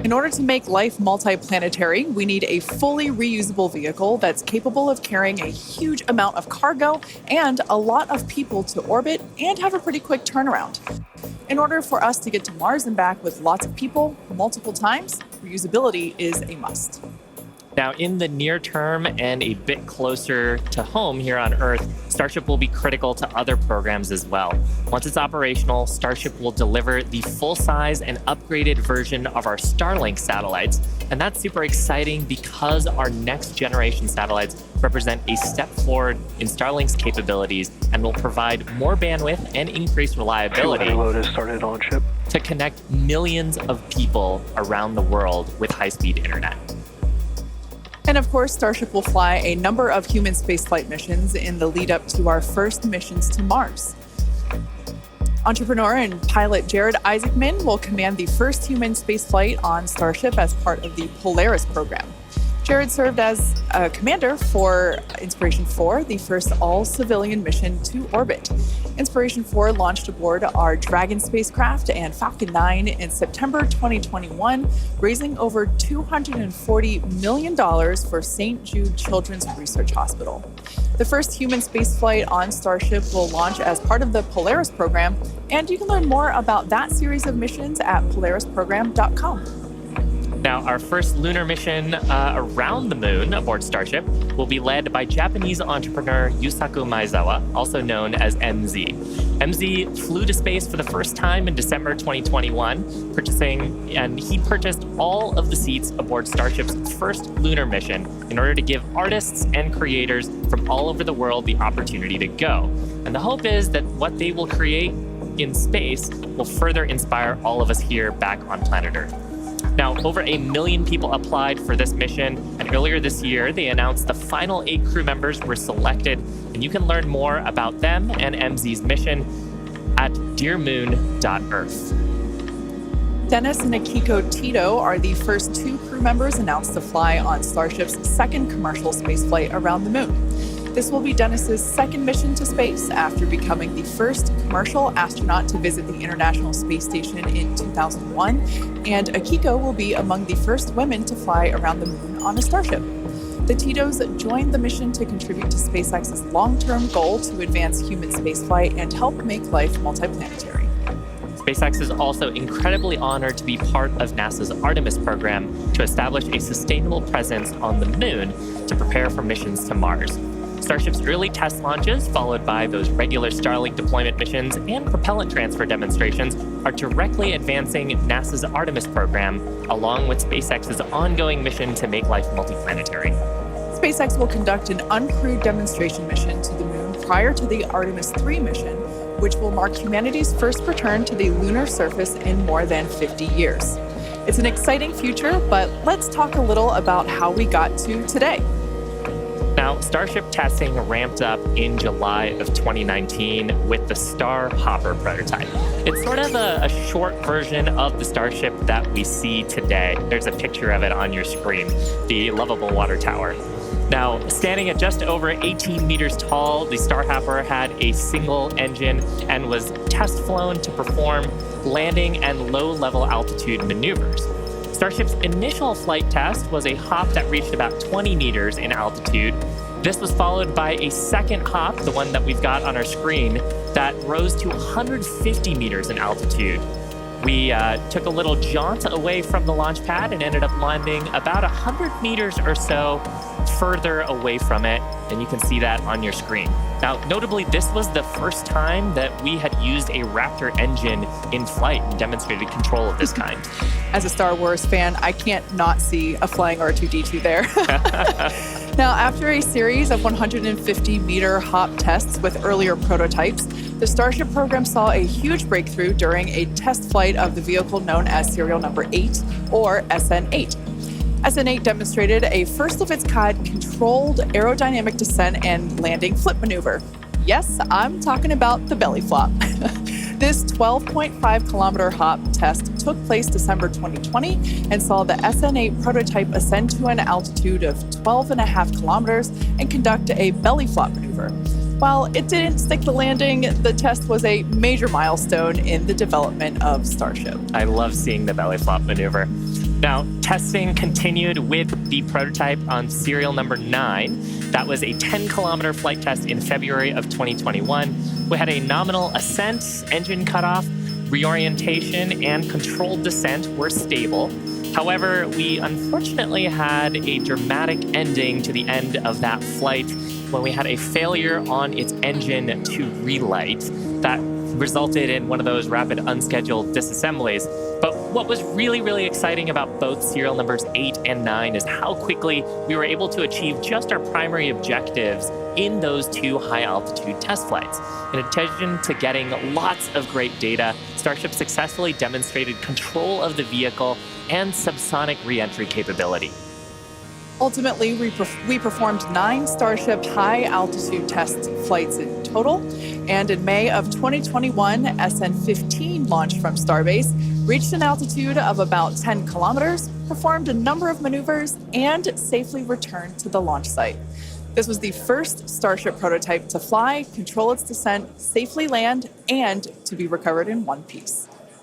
In order to make life multiplanetary, we need a fully reusable vehicle that's capable of carrying a huge amount of cargo and a lot of people to orbit and have a pretty quick turnaround. In order for us to get to Mars and back with lots of people multiple times, reusability is a must. Now, in the near term and a bit closer to home here on Earth, Starship will be critical to other programs as well. Once it's operational, Starship will deliver the full-size and upgraded version of our Starlink satellites. And that's super exciting because our next generation satellites represent a step forward in Starlink's capabilities and will provide more bandwidth and increased reliability to connect millions of people around the world with high-speed internet. And of course, Starship will fly a number of human spaceflight missions in the lead up to our first missions to Mars. Entrepreneur and pilot Jared Isaacman will command the first human spaceflight on Starship as part of the Polaris program. Jared served as a commander for Inspiration 4, the first all-civilian mission to orbit. Inspiration 4 launched aboard our Dragon spacecraft and Falcon 9 in September 2021, raising over $240 million for St. Jude Children's Research Hospital. The first human spaceflight on Starship will launch as part of the Polaris program, and you can learn more about that series of missions at polarisprogram.com. Now, our first lunar mission around the moon aboard Starship will be led by Japanese entrepreneur Yusaku Maezawa, also known as MZ. MZ flew to space for the first time in December 2021, he purchased all of the seats aboard Starship's first lunar mission in order to give artists and creators from all over the world the opportunity to go. And the hope is that what they will create in space will further inspire all of us here back on planet Earth. Now, over 1 million people applied for this mission, and earlier this year, they announced the final 8 crew members were selected, and you can learn more about them and MZ's mission at dearmoon.earth. Dennis and Akiko Tito are the first 2 crew members announced to fly on Starship's second commercial spaceflight around the moon. This will be Dennis's second mission to space after becoming the first commercial astronaut to visit the International Space Station in 2001, and Akiko will be among the first women to fly around the moon on a Starship. The Titos joined the mission to contribute to SpaceX's long-term goal to advance human spaceflight and help make life multiplanetary. SpaceX is also incredibly honored to be part of NASA's Artemis program to establish a sustainable presence on the moon to prepare for missions to Mars. Starship's early test launches, followed by those regular Starlink deployment missions and propellant transfer demonstrations, are directly advancing NASA's Artemis program, along with SpaceX's ongoing mission to make life multiplanetary. SpaceX will conduct an uncrewed demonstration mission to the moon prior to the Artemis 3 mission, which will mark humanity's first return to the lunar surface in more than 50 years. It's an exciting future, but let's talk a little about how we got to today. Now, Starship testing ramped up in July of 2019 with the Star Hopper prototype. It's sort of a short version of the Starship that we see today. There's a picture of it on your screen, the lovable water tower. Now, standing at just over 18 meters tall, the Star Hopper had a single engine and was test flown to perform landing and low-level altitude maneuvers. Starship's initial flight test was a hop that reached about 20 meters in altitude. This was followed by a second hop, the one that we've got on our screen, that rose to 150 meters in altitude. We took a little jaunt away from the launch pad and ended up landing about 100 meters or so further away from it, and you can see that on your screen. Now, notably, this was the first time that we had used a Raptor engine in flight and demonstrated control of this kind. As a Star Wars fan, I can't not see a flying R2-D2 there. Now, after a series of 150-meter hop tests with earlier prototypes, the Starship program saw a huge breakthrough during a test flight of the vehicle known as serial number 8, or SN8. SN8 demonstrated a first-of-its-kind controlled aerodynamic descent and landing flip maneuver. Yes, I'm talking about the belly flop. This 12.5-kilometer hop test took place December 2020 and saw the SN8 prototype ascend to an altitude of 12.5 kilometers and conduct a belly flop maneuver. While it didn't stick the landing, the test was a major milestone in the development of Starship. I love seeing the belly flop maneuver. Now, testing continued with the prototype on serial number 9. That was a 10-kilometer flight test in February of 2021. We had a nominal ascent, engine cutoff, reorientation, and controlled descent were stable. However, we unfortunately had a dramatic ending to the end of that flight when we had a failure on its engine to relight. That resulted in one of those rapid unscheduled disassemblies. But what was really, really exciting about both serial numbers 8 and 9 is how quickly we were able to achieve just our primary objectives in those 2 high-altitude test flights. In addition to getting lots of great data, Starship successfully demonstrated control of the vehicle and subsonic re-entry capability. Ultimately, we performed 9 Starship high-altitude test flights in total, and in May of 2021, SN-15 launched from Starbase, reached an altitude of about 10 kilometers, performed a number of maneuvers, and safely returned to the launch site. This was the first Starship prototype to fly, control its descent, safely land, and to be recovered in one piece.